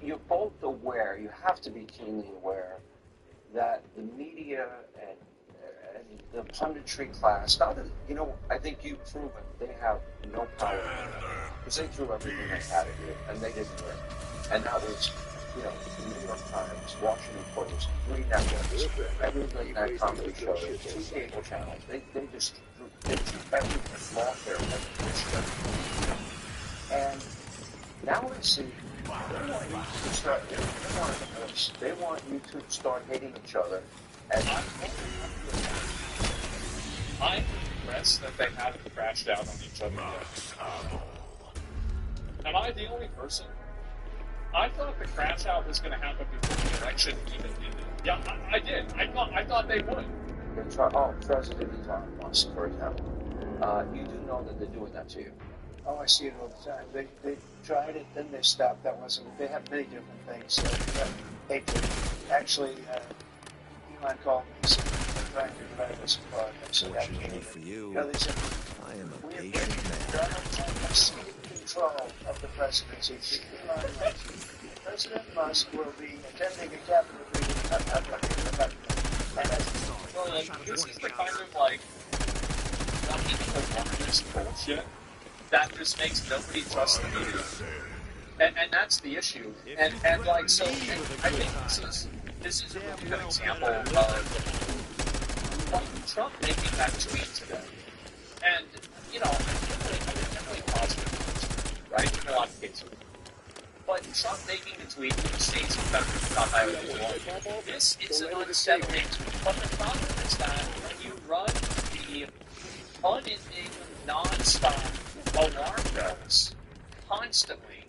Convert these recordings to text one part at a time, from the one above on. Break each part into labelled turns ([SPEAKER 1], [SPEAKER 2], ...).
[SPEAKER 1] You're both aware, you have to be keenly aware, that the media and the punditry class, not that, I think you've proven they have no power, because they threw everything they had at you, and they didn't win. And that was, the New York Times, Washington Post, 3 networks, every late night comedy show, 2 cable channels. They just threw everything off there, and now we see they want you to start hating each other. And
[SPEAKER 2] I'm impressed that they haven't crashed out on each other yet. Am I the only person? I thought the crash out was going to happen before the election even ended. Yeah, I did. I thought they would.
[SPEAKER 1] President Elon Musk, for example. You do know that they're doing that to you.
[SPEAKER 3] Oh, I see it all the time. They tried it, then they stopped. That wasn't. They have many different things. Actually, Elon called me and said they're trying to drive us apart.
[SPEAKER 4] Fortunately for you, I am a patient man.
[SPEAKER 3] Donald Trump has control of the presidency. President Musk will be attending a cabinet meeting.
[SPEAKER 2] This is the kind of not even the longest bullshit that just makes nobody trust the media. And that's the issue. And I think this is a really good example of Trump making that tweet today. And, I'm definitely positive, right? In a lot of cases. But Trump making the tweet in the states of federal not highly illegal. This is an unsettling. But the problem is that when you run the unending, non-stop alarm bells constantly,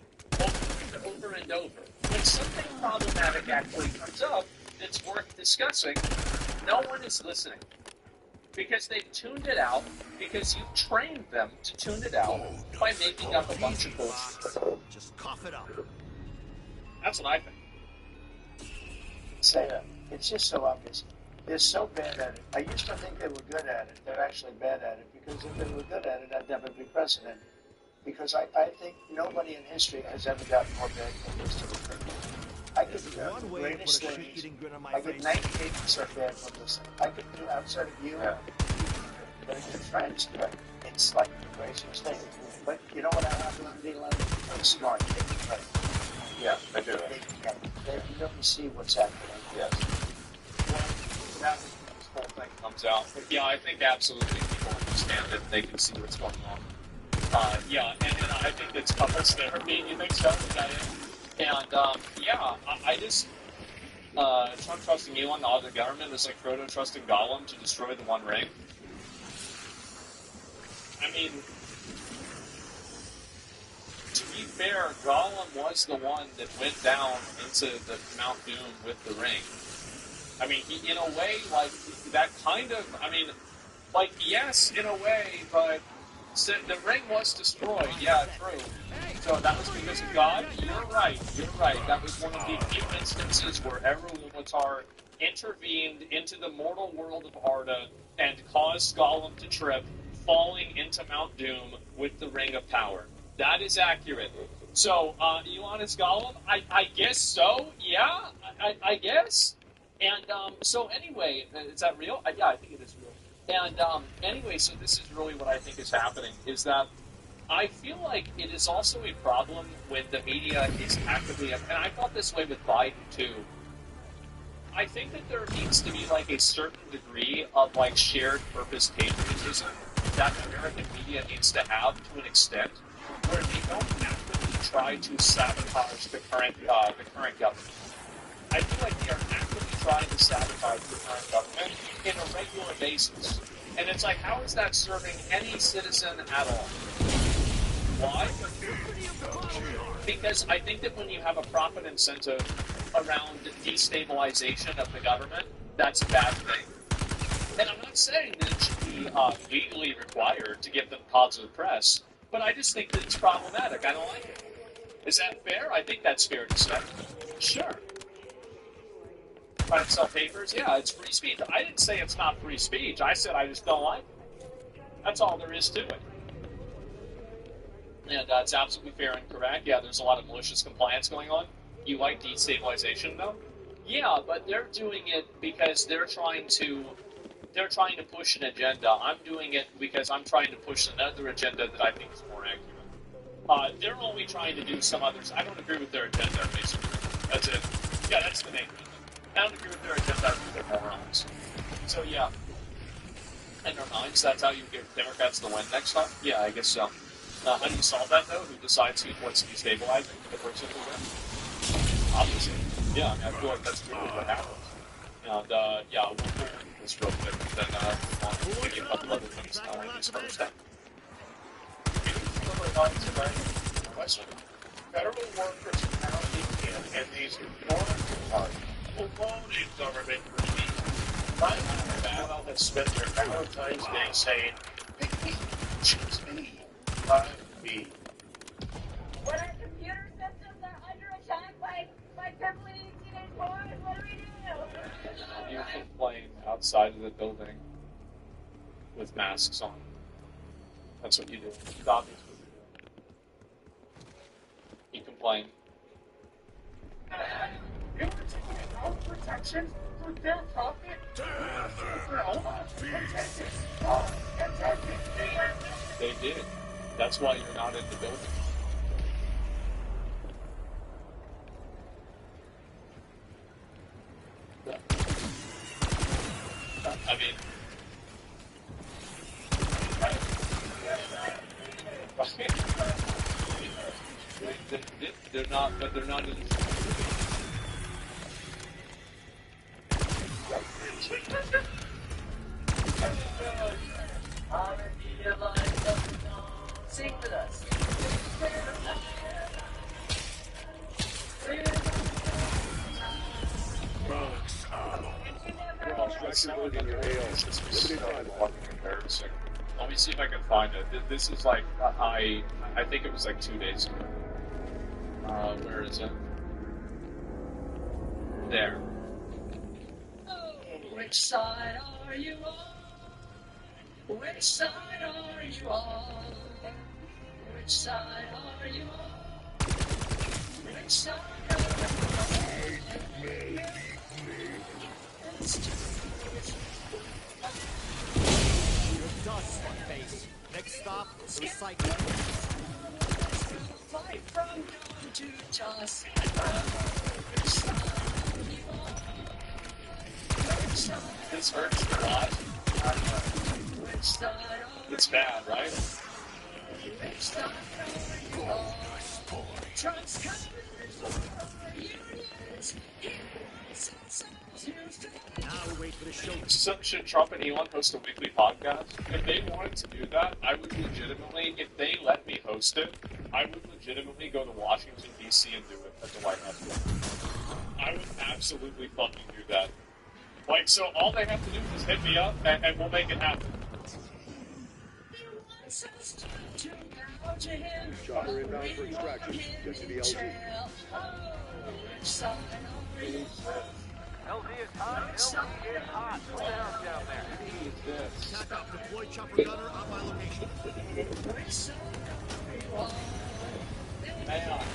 [SPEAKER 2] over and over, when something problematic actually comes up that's worth discussing, no one is listening. Because they've tuned it out, because you've trained them to tune it out by making up a bunch of bullshit.
[SPEAKER 4] Just cough it up.
[SPEAKER 2] That's what I think.
[SPEAKER 3] It's just so obvious. They're so bad at it. I used to think they were good at it. They're actually bad at it, because if they were good at it, I'd never be president. Because I think nobody in history has ever gotten more bad than this to the country. I could do the greatest things. I get 98% bad publicity. I could do outside of you, but it's your friends. But it's like the craziest thing. But you know what happened on the 11th? They're smart. They can play.
[SPEAKER 1] Yeah, I do.
[SPEAKER 3] They don't see what's happening.
[SPEAKER 1] Yes.
[SPEAKER 2] Now this whole thing comes out. Yeah, I think absolutely people understand it. They can see what's going on. And I think it's couples therapy. You think so? Is that it? And, I just, Trump trusting Elon, all the government, is like Frodo trusting Gollum to destroy the One Ring. I mean, to be fair, Gollum was the one that went down into the Mount Doom with the ring. I mean, he, in a way, that kind of, yes, in a way, but so the ring was destroyed, yeah, true. So that was because of God? You're right. That was one of the few instances where Eru-Ilmatar intervened into the mortal world of Arda and caused Gollum to trip, falling into Mount Doom with the Ring of Power. That is accurate. So, Elon is Gollum? I guess so, yeah, I guess. And, so anyway, is that real? Yeah, I think it is real. And anyway, so this is really what I think is happening, is that I feel like it is also a problem when the media is actively, and I felt this way with Biden too. I think that there needs to be a certain degree of shared purpose patriotism that the American media needs to have to an extent where they don't actively try to sabotage the current government. I feel like they are actively trying to sabotage the current government in a regular basis. And it's how is that serving any citizen at all? Why? Because I think that when you have a profit incentive around destabilization of the government, that's a bad thing. And I'm not saying that it should be legally required to give them positive press, but I just think that it's problematic. I don't like it. Is that fair? I think that's fair to say. Sure. Trying to sell papers? Yeah, it's free speech. I didn't say it's not free speech. I said I just don't like it. That's all there is to it. And it's absolutely fair and correct. Yeah, there's a lot of malicious compliance going on. You like destabilization, though? Yeah, but they're doing it because they're trying to push an agenda. I'm doing it because I'm trying to push another agenda that I think is more accurate. They're only trying to do some others. I don't agree with their agenda, basically. That's it. Yeah, that's the main thing. I don't agree with their agenda. I think they're morons. So, yeah. In their minds, that's how you get Democrats to win next time? Yeah, I guess so. How do you solve that, though? Who decides what's destabilizing the person who wins? Obviously. Yeah, I mean, I feel like that's really what happens. And, yeah, we'll do this real quick, then I'll give you a couple other things these first time.
[SPEAKER 3] Question. Federal workers pounding in these enormous baloney government meetings. My people have spent their Valentine's Day saying, pick me, choose me, love me.
[SPEAKER 5] When our computer systems are under attack by crippling teenage boys, what do we do?
[SPEAKER 2] You complain outside of the building with masks on. That's what you do. It's obvious what you do. You complain.
[SPEAKER 3] You were taking our protection for their profit?
[SPEAKER 2] They did. That's why you're not in the building. I mean, they're not, but they're not in the
[SPEAKER 5] Sing with us.
[SPEAKER 2] embarrassing. Let me see if I can find it. This is like I think it was like 2 days ago. Where is it? There.
[SPEAKER 5] Which side are you on? Which side are you on? Which side are you on? Which side are you on?
[SPEAKER 6] You're dust, face. Next stop, recycle.
[SPEAKER 5] Fight from dawn to dusk. Which side are you on? Which side?
[SPEAKER 2] This hurts a lot.
[SPEAKER 5] Which side are
[SPEAKER 2] It's bad, right?
[SPEAKER 5] Which side are you on? Trucks coming, unions,
[SPEAKER 6] Now we wait for the show.
[SPEAKER 2] So, should Trump and Elon host a weekly podcast? If they wanted to do that, I would legitimately, if they let me host it, I would legitimately go to Washington, D.C. and do it at the White House. I would absolutely fucking do that. Like, so all they have to do is hit me up, and we'll make it happen.
[SPEAKER 7] Charter inbound for extraction. Get to the LZ.
[SPEAKER 8] LZ is hot. LZ is hot. What's down there?
[SPEAKER 6] Attack up, deploy chopper gunner on my location.
[SPEAKER 2] Hang on.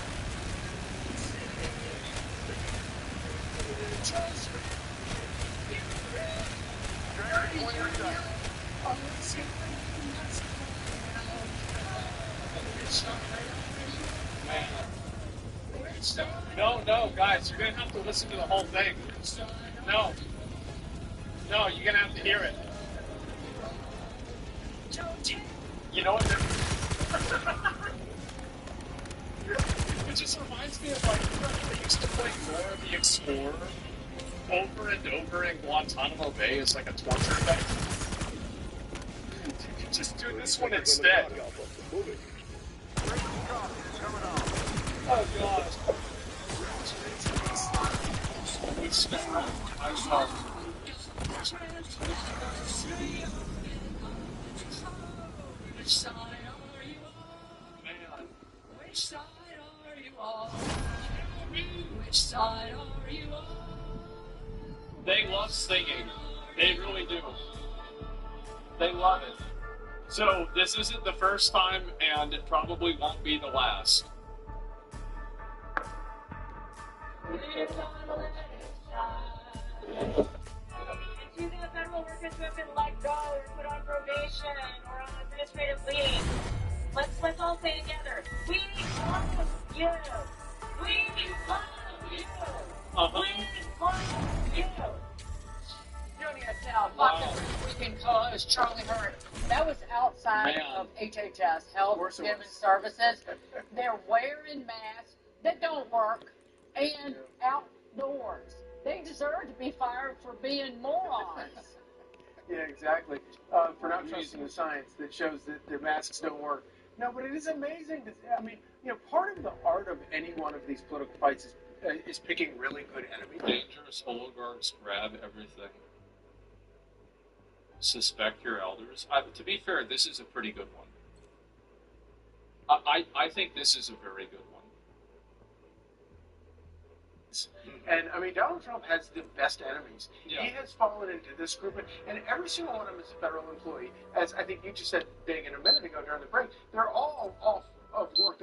[SPEAKER 2] No, guys, you're gonna have to listen to the whole thing. No, you're gonna have to hear it. You know what? It just reminds me of like I used to play Dora the Explorer over and over in Guantanamo Bay as like a torture thing. You can just do this one instead. Oh god. It's not. I saw.
[SPEAKER 5] Which side are you on?
[SPEAKER 2] Man.
[SPEAKER 5] Which side are you on? Which side are you on?
[SPEAKER 2] They love singing. They really do. They love it. So this isn't the first time, and it probably won't be the last.
[SPEAKER 9] Accusing the federal workers who have been let go or put on probation or on administrative leave. Let's all say together. We love you. We love you. We love you.
[SPEAKER 5] Joining us now, Fox Weekend co-host Charlie Hurd. That was outside of HHS, Health Human Services. They're wearing masks that don't work and outdoors. They deserve to be fired for being morons.
[SPEAKER 10] Yeah, exactly. For not trusting the science that shows that the masks don't work. No, but it is amazing. I mean, part of the art of any one of these political fights is picking really good enemies.
[SPEAKER 2] Dangerous oligarchs grab everything. Suspect your elders. To be fair, this is a pretty good one. I think this is a very good one.
[SPEAKER 10] And I mean, Donald Trump has the best enemies.
[SPEAKER 2] Yeah.
[SPEAKER 10] He has fallen into this group, and every single one of them is a federal employee. As I think you just said, Big, a minute ago during the break, they're all off of work.